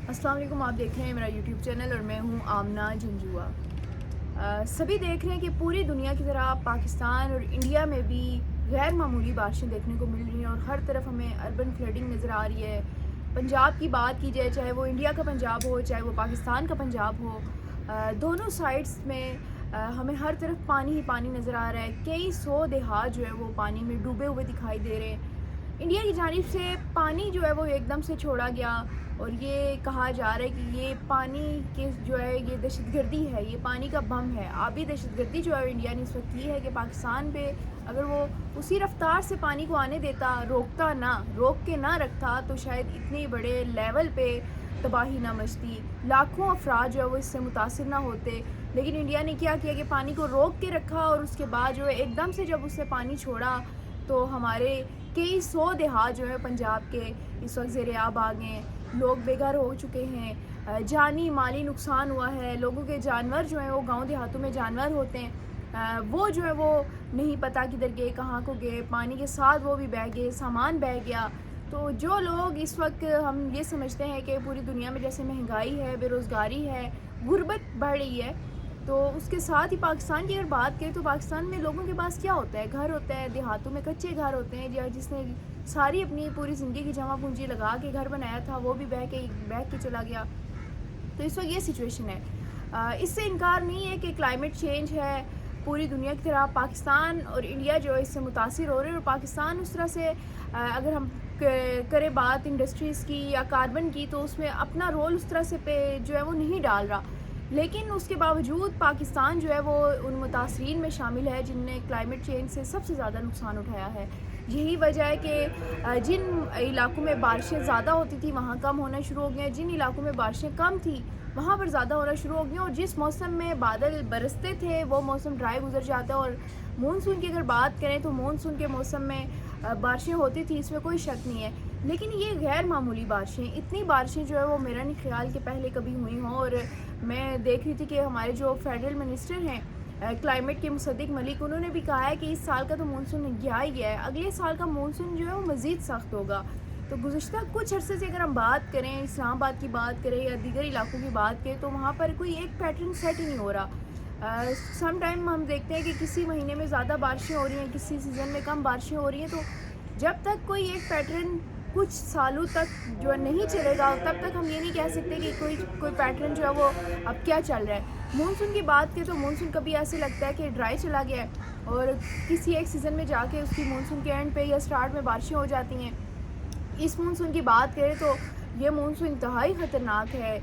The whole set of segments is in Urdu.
السلام علیکم، آپ دیکھ رہے ہیں میرا یوٹیوب چینل اور میں ہوں آمنہ جھنجھوا۔ سبھی دیکھ رہے ہیں کہ پوری دنیا کی طرح پاکستان اور انڈیا میں بھی غیر معمولی بارشیں دیکھنے کو مل رہی ہیں اور ہر طرف ہمیں اربن فلڈنگ نظر آ رہی ہے۔ پنجاب کی بات کی جائے، چاہے وہ انڈیا کا پنجاب ہو چاہے وہ پاکستان کا پنجاب ہو، دونوں سائڈز میں ہمیں ہر طرف پانی ہی پانی نظر آ رہا ہے۔ کئی سو دیہات جو ہے وہ پانی میں ڈوبے ہوئے دکھائی دے رہے ہیں۔ انڈیا کی جانب سے پانی جو ہے وہ ایک دم سے چھوڑا گیا اور یہ کہا جا رہا ہے کہ یہ پانی کے جو ہے یہ دہشت گردی ہے، یہ پانی کا بم ہے، آبی دہشت گردی جو ہے انڈیا نے اس وقت کی ہے کہ پاکستان پہ اگر وہ اسی رفتار سے پانی کو آنے دیتا، روک کے نہ رکھتا تو شاید اتنے بڑے لیول پہ تباہی نہ مچتی، لاکھوں افراد جو ہے وہ اس سے متاثر نہ ہوتے۔ لیکن انڈیا نے کیا کیا کہ پانی کو روک کے رکھا اور اس کے بعد جو ہے ایک دم سے جب اس سے پانی چھوڑا تو ہمارے کئی سو دیہات جو ہے پنجاب کے اس وقت زیر آب آ گئے ہیں، لوگ بے گھر ہو چکے ہیں، جانی مالی نقصان ہوا ہے، لوگوں کے جانور جو ہیں وہ گاؤں دیہاتوں میں جانور ہوتے ہیں، وہ جو ہے وہ نہیں پتہ کدھر گئے، کہاں کو گئے، پانی کے ساتھ وہ بھی بہہ گئے، سامان بہہ گیا۔ تو جو لوگ اس وقت ہم یہ سمجھتے ہیں کہ پوری دنیا میں جیسے مہنگائی ہے، بے روزگاری ہے، غربت بڑھ رہی ہے، تو اس کے ساتھ ہی پاکستان کی اگر بات کریں تو پاکستان میں لوگوں کے پاس کیا ہوتا ہے؟ گھر ہوتا ہے، دیہاتوں میں کچے گھر ہوتے ہیں، جس نے ساری اپنی پوری زندگی کی جمع پونجی لگا کے گھر بنایا تھا وہ بھی بہہ کے چلا گیا۔ تو اس وقت یہ سچویشن ہے۔ اس سے انکار نہیں ہے کہ کلائمیٹ چینج ہے، پوری دنیا کی طرح پاکستان اور انڈیا جو ہے اس سے متاثر ہو رہے ہیں، اور پاکستان اس طرح سے اگر ہم کرے بات انڈسٹریز کی یا کاربن کی تو اس میں اپنا رول اس طرح سے پہ جو ہے وہ نہیں ڈال رہا، لیکن اس کے باوجود پاکستان جو ہے وہ ان متاثرین میں شامل ہے جن نے کلائمیٹ چینج سے سب سے زیادہ نقصان اٹھایا ہے۔ یہی وجہ ہے کہ جن علاقوں میں بارشیں زیادہ ہوتی تھی وہاں کم ہونا شروع ہو گئے ہیں، جن علاقوں میں بارشیں کم تھیں وہاں پر زیادہ ہونا شروع ہو گئی ہیں، اور جس موسم میں بادل برستے تھے وہ موسم ڈرائی گزر جاتا ہے۔ اور مونسون کی اگر بات کریں تو مونسون کے موسم میں بارشیں ہوتی تھی، اس میں کوئی شک نہیں ہے، لیکن یہ غیر معمولی بارشیں، اتنی بارشیں جو ہے وہ میرا نہیں خیال کہ پہلے کبھی ہوئی ہوں۔ اور میں دیکھ رہی تھی کہ ہمارے جو فیڈرل منسٹر ہیں کلائمیٹ کے مصدق ملک، انہوں نے بھی کہا ہے کہ اس سال کا تو مونسون گیا ہی گیا ہے، اگلے سال کا مونسون جو ہے وہ مزید سخت ہوگا۔ تو گزشتہ کچھ عرصے سے اگر ہم بات کریں، اسلام آباد کی بات کریں یا دیگر علاقوں کی بات کریں، تو وہاں پر کوئی ایک پیٹرن سیٹ ہی نہیں ہو رہا۔ سم ٹائم ہم دیکھتے ہیں کہ کسی مہینے میں زیادہ بارشیں ہو رہی ہیں، کسی سیزن میں کم بارشیں ہو رہی ہیں، تو جب تک کوئی ایک پیٹرن کچھ سالوں تک جو ہے نہیں چلے گا تب تک ہم یہ نہیں کہہ سکتے کہ کوئی پیٹرن جو ہے وہ اب کیا چل رہا ہے۔ مونسون کی بات کریں تو مونسون کبھی ایسے لگتا ہے کہ ڈرائی چلا گیا ہے اور کسی ایک سیزن میں جا کے اس کی مونسون کے اینڈ پہ یا سٹارٹ میں بارشیں ہو جاتی ہیں۔ اس مونسون کی بات کریں تو یہ مونسون انتہائی خطرناک ہے۔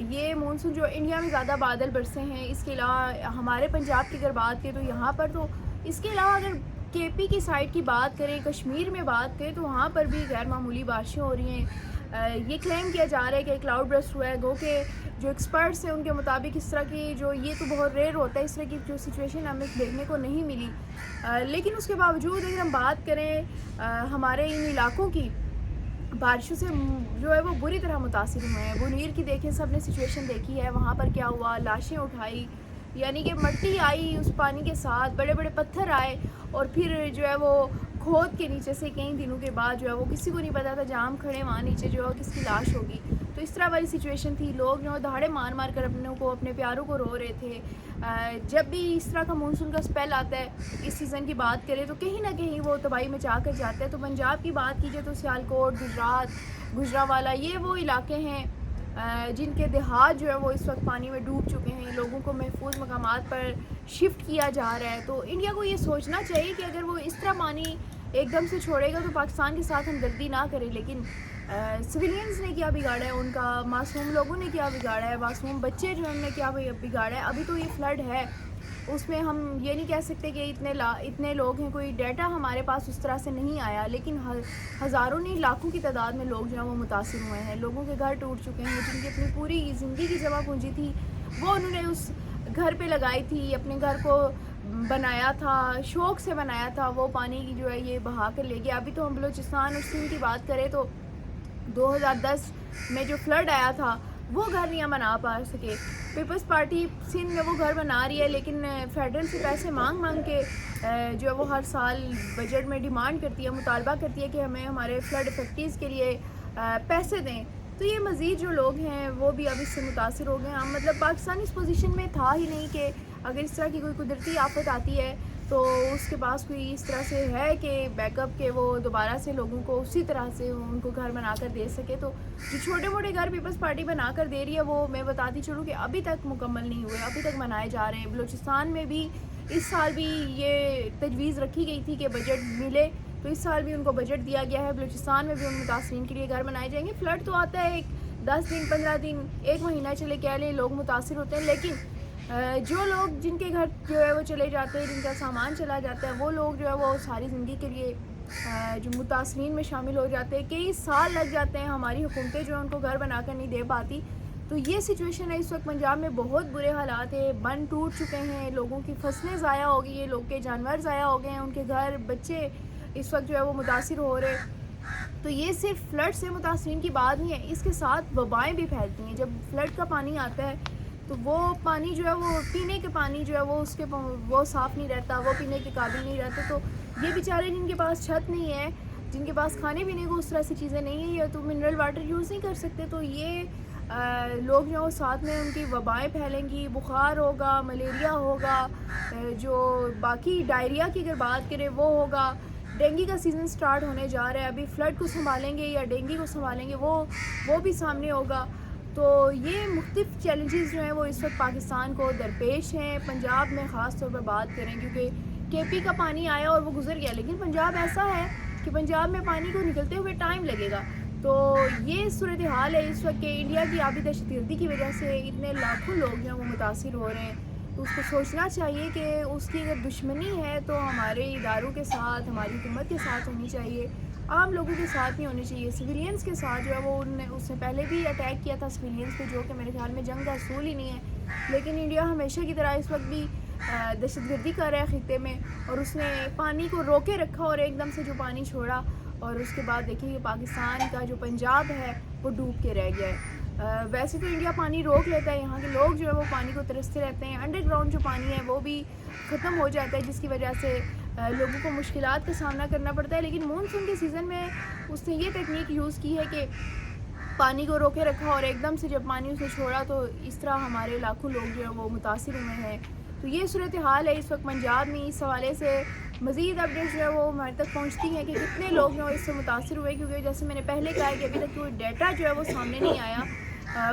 یہ مونسون جو انڈیا میں زیادہ بادل برسے ہیں، اس کے علاوہ ہمارے پنجاب کی اگر بات کریں تو یہاں پر تو اس کے علاوہ اگر کے پی کی سائڈ کی بات کریں، کشمیر میں بات کریں تو وہاں پر بھی غیر معمولی بارشیں ہو رہی ہیں۔ یہ کلیم کیا جا رہا ہے کہ کلاؤڈ برسٹ ہوا ہے، گو کہ جو ایکسپرٹس ہیں ان کے مطابق اس طرح کی جو یہ تو بہت ریئر ہوتا ہے، اس طرح کی جو سچویشن ہمیں دیکھنے کو نہیں ملی، لیکن اس کے باوجود اگر ہم بات کریں ہمارے ان علاقوں کی، بارشوں سے جو ہے وہ بری طرح متاثر ہوئے ہیں۔ بنیر کی دیکھیں، سب نے سچویشن دیکھی ہے، وہاں پر کیا ہوا، لاشیں اٹھائی، یعنی کہ مٹی آئی اس پانی کے ساتھ، بڑے بڑے پتھر آئے اور پھر جو ہے وہ کھود کے نیچے سے کئی دنوں کے بعد جو ہے وہ کسی کو نہیں پتا تھا جہاں ہم کھڑے وہاں نیچے جو ہے کس کی لاش ہوگی۔ تو اس طرح والی سچویشن تھی، لوگ جو دہاڑے مار مار کر اپنے پیاروں کو رو رہے تھے۔ جب بھی اس طرح کا مونسون کا اسپیل آتا ہے، اس سیزن کی بات کریں تو کہیں نہ کہیں وہ تباہی مچا کر جاتا ہے۔ تو پنجاب کی بات کیجیے تو سیالکوٹ، گجرانوالہ، یہ وہ علاقے ہیں جن کے دیہات جو ہے وہ اس وقت پانی میں ڈوب چکے ہیں، لوگوں کو محفوظ مقامات پر شفٹ کیا جا رہا ہے۔ تو انڈیا کو یہ سوچنا چاہیے کہ اگر وہ اس طرح پانی ایک دم سے چھوڑے گا تو پاکستان کے ساتھ ہمدردی نہ کرے، لیکن سویلینز نے کیا بگاڑا ہے، ان کا معصوم لوگوں نے کیا بگاڑا ہے، معصوم بچے جو انہوں نے کیا بگاڑا ہے۔ ابھی تو یہ فلڈ ہے، اس میں ہم یہ نہیں کہہ سکتے کہ اتنے لوگ ہیں، کوئی ڈیٹا ہمارے پاس اس طرح سے نہیں آیا، لیکن ہزاروں نہیں لاکھوں کی تعداد میں لوگ جو ہیں وہ متاثر ہوئے ہیں، لوگوں کے گھر ٹوٹ چکے ہیں، جن کی اپنی پوری زندگی کی جمع پونجی تھی وہ انہوں نے اس گھر پہ لگائی تھی، اپنے گھر کو بنایا تھا، شوق سے بنایا تھا، وہ پانی کی جو ہے یہ بہا کر لے گیا۔ ابھی تو ہم بلوچستان اور سندھ کی بات کریں تو 2010 میں جو فلڈ آیا تھا وہ گھر نہیں بنا پا سکے۔ پیپلز پارٹی سندھ میں وہ گھر بنا رہی ہے، لیکن فیڈرل سے پیسے مانگ کے جو ہے وہ ہر سال بجٹ میں ڈیمانڈ کرتی ہے، مطالبہ کرتی ہے کہ ہمیں ہمارے فلڈ افیکٹیز کے لیے پیسے دیں۔ تو یہ مزید جو لوگ ہیں وہ بھی اب اس سے متاثر ہو گئے ہیں. مطلب پاکستان اس پوزیشن میں تھا ہی نہیں کہ اگر اس طرح کی کوئی قدرتی آفت آتی ہے تو اس کے پاس کوئی اس طرح سے ہے کہ بیک اپ کے وہ دوبارہ سے لوگوں کو اسی طرح سے ان کو گھر بنا کر دے سکے. تو جو چھوٹے موٹے گھر پیپلز پارٹی بنا کر دے رہی ہے وہ میں بتاتی چلوں کہ ابھی تک مکمل نہیں ہوئے, ابھی تک بنائے جا رہے ہیں. بلوچستان میں بھی اس سال بھی یہ تجویز رکھی گئی تھی کہ بجٹ ملے, تو اس سال بھی ان کو بجٹ دیا گیا ہے. بلوچستان میں بھی ان متاثرین کے لیے گھر بنائے جائیں گے. فلڈ تو آتا ہے 10 دن 15 دن 1 مہینہ چلے کہہ لیں, لوگ متاثر ہوتے ہیں, لیکن جو لوگ جن کے گھر جو ہے وہ چلے جاتے ہیں, جن کا سامان چلا جاتا ہے, وہ لوگ جو ہے وہ ساری زندگی کے لیے جو متاثرین میں شامل ہو جاتے ہیں. کئی سال لگ جاتے ہیں, ہماری حکومتیں جو ہے ان کو گھر بنا کر نہیں دے پاتی. تو یہ سچویشن ہے اس وقت پنجاب میں, بہت برے حالات ہیں, بند ٹوٹ چکے ہیں, لوگوں کی فصلیں ضائع ہو گئی ہیں, لوگ کے جانور ضائع ہو گئے ہیں, ان کے گھر بچے اس وقت جو ہے وہ متاثر ہو رہے. تو یہ صرف فلڈ سے متاثرین کی بات نہیں ہے, اس کے ساتھ وبائیں بھی پھیلتی ہیں. جب فلڈ کا پانی آتا ہے تو وہ پانی جو ہے وہ پینے کے پانی جو ہے وہ اس کے وہ صاف نہیں رہتا, وہ پینے کے قابل نہیں رہتے. تو یہ بیچارے جن کے پاس چھت نہیں ہے, جن کے پاس کھانے پینے کو اس طرح سے چیزیں نہیں ہیں, یا تو منرل واٹر یوز نہیں کر سکتے, تو یہ لوگ جو ہے ساتھ میں ان کی وبائیں پھیلیں گی, بخار ہوگا, ملیریا ہوگا, جو باقی ڈائریا کی اگر بات کریں وہ ہوگا. ڈینگی کا سیزن سٹارٹ ہونے جا رہا ہے, ابھی فلڈ کو سنبھالیں گے یا ڈینگی کو سنبھالیں گے وہ بھی سامنے ہوگا. تو یہ مختلف چیلنجز جو ہیں وہ اس وقت پاکستان کو درپیش ہیں. پنجاب میں خاص طور پر بات کریں کیونکہ کے پی کا پانی آیا اور وہ گزر گیا, لیکن پنجاب ایسا ہے کہ پنجاب میں پانی کو نکلتے ہوئے ٹائم لگے گا. تو یہ صورتحال ہے اس وقت کہ انڈیا کی آبی دہشت گردی کی وجہ سے اتنے لاکھوں لوگ جو ہیں وہ متاثر ہو رہے ہیں. تو اس کو سوچنا چاہیے کہ اس کی اگر دشمنی ہے تو ہمارے اداروں کے ساتھ, ہماری حکومت کے ساتھ ہونی چاہیے, عام لوگوں کے ساتھ نہیں ہونی چاہیے. سویلینس کے ساتھ جو ہے وہ اس نے پہلے بھی اٹیک کیا تھا سویلینس پہ, جو کہ میرے خیال میں جنگ کا اصول ہی نہیں ہے. لیکن انڈیا ہمیشہ کی طرح اس وقت بھی دہشت گردی کر رہا ہے خطے میں, اور اس نے پانی کو روکے رکھا اور ایک دم سے جو پانی چھوڑا, اور اس کے بعد دیکھیں کہ پاکستان کا جو پنجاب ہے وہ ڈوب کے رہ گیا ہے. ویسے تو انڈیا پانی روک لیتا ہے, یہاں کے لوگ جو ہے وہ پانی کو ترستے رہتے ہیں. انڈر گراؤنڈ جو پانی ہے وہ بھی ختم ہو جاتا ہے, جس کی وجہ سے لوگوں کو مشکلات کا سامنا کرنا پڑتا ہے. لیکن مونسون کے سیزن میں اس نے یہ ٹیکنیک یوز کی ہے کہ پانی کو روکے رکھا, اور ایک دم سے جب پانی اسے چھوڑا تو اس طرح ہمارے لاکھوں لوگ جو ہیں وہ متاثر ہوئے ہیں. تو یہ صورتحال ہے اس وقت پنجاب میں. اس حوالے سے مزید اپڈیٹ جو ہے وہ ہمارے تک پہنچتی ہیں کہ کتنے لوگ جو اس سے متاثر ہوئے, کیونکہ جیسے میں نے پہلے کہا کہ ابھی تک کوئی ڈیٹا جو ہے وہ سامنے نہیں آیا.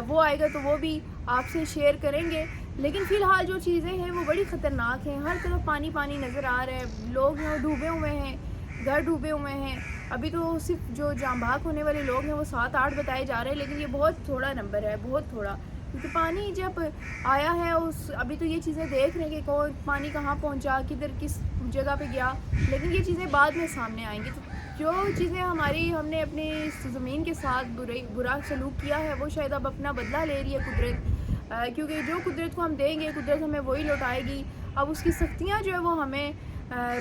وہ آئے گا تو وہ بھی آپ سے شیئر کریں گے. لیکن فی الحال جو چیزیں ہیں وہ بڑی خطرناک ہیں. ہر طرف پانی پانی نظر آ رہا ہے, لوگ جو ڈوبے ہوئے ہیں, گھر ڈوبے ہوئے ہیں. ابھی تو صرف جو جاں بحق ہونے والے لوگ ہیں وہ 7-8 بتائے جا رہے ہیں, لیکن یہ بہت تھوڑا نمبر ہے, بہت تھوڑا. کیونکہ پانی جب آیا ہے ابھی تو یہ چیزیں دیکھ رہے ہیں کہ کون پانی کہاں پہنچا, کدھر کس جگہ پہ گیا, لیکن یہ چیزیں بعد میں سامنے آئیں گی. تو جو چیزیں ہم نے اپنی زمین کے ساتھ برا سلوک کیا ہے وہ شاید اب اپنا بدلہ لے رہی ہے قدرت, کیونکہ جو قدرت کو ہم دیں گے قدرت ہمیں وہی لوٹائے گی. اب اس کی سختیاں جو ہے وہ ہمیں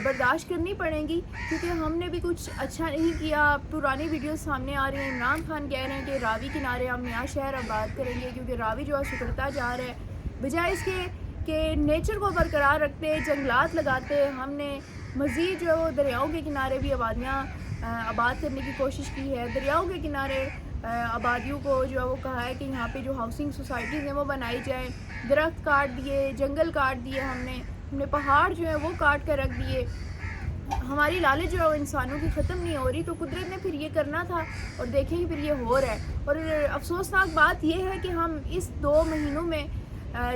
برداشت کرنی پڑیں گی, کیونکہ ہم نے بھی کچھ اچھا نہیں کیا. پرانی ویڈیوز سامنے آ رہی ہیں, عمران خان کہہ رہے ہیں کہ راوی کنارے ہم نیا شہر آباد کریں گے, کیونکہ راوی جو ہے سکڑتا جا رہا ہے. بجائے اس کے کہ نیچر کو برقرار رکھتے, جنگلات لگاتے, ہم نے مزید جو ہے وہ دریاؤں کے کنارے بھی آبادیاں آباد کرنے کی کوشش کی ہے. دریاؤں کے کنارے آبادیوں کو جو ہے وہ کہا ہے کہ یہاں پہ جو ہاؤسنگ سوسائٹیز ہیں وہ بنائی جائیں. درخت کاٹ دیے, جنگل کاٹ دیے, ہم نے پہاڑ جو ہے وہ کاٹ کر رکھ دیے. ہماری لالچ جو ہے انسانوں کی ختم نہیں ہو رہی, تو قدرت نے پھر یہ کرنا تھا, اور دیکھیں کہ پھر یہ ہو رہا ہے. اور افسوسناک بات یہ ہے کہ ہم اس 2 مہینوں میں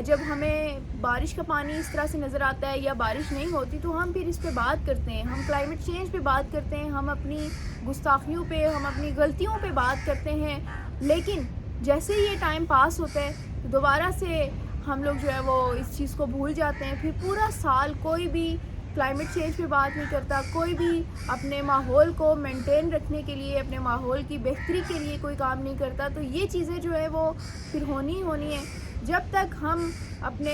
جب ہمیں بارش کا پانی اس طرح سے نظر آتا ہے یا بارش نہیں ہوتی تو ہم پھر اس پہ بات کرتے ہیں, ہم کلائمیٹ چینج پہ بات کرتے ہیں, ہم اپنی گستاخیوں پہ, ہم اپنی غلطیوں پہ بات کرتے ہیں. لیکن جیسے ہی یہ ٹائم پاس ہوتا ہے دوبارہ سے ہم لوگ جو ہے وہ اس چیز کو بھول جاتے ہیں. پھر پورا سال کوئی بھی کلائمیٹ چینج پہ بات نہیں کرتا, کوئی بھی اپنے ماحول کو مینٹین رکھنے کے لیے, اپنے ماحول کی بہتری کے لیے کوئی کام نہیں کرتا. تو یہ چیزیں جو ہے وہ پھر ہونی ہیں. جب تک ہم اپنے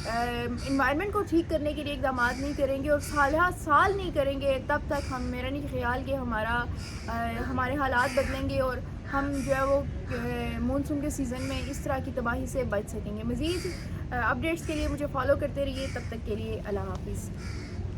انوائرمنٹ کو ٹھیک کرنے کے لیے اقدامات نہیں کریں گے اور سال نہیں کریں گے, تب تک میرا نہیں خیال کہ ہمارے حالات بدلیں گے اور ہم جو ہے وہ مونسون کے سیزن میں اس طرح کی تباہی سے بچ سکیں گے. مزید اپڈیٹس کے لیے مجھے فالو کرتے رہیے. تب تک کے لیے اللہ حافظ.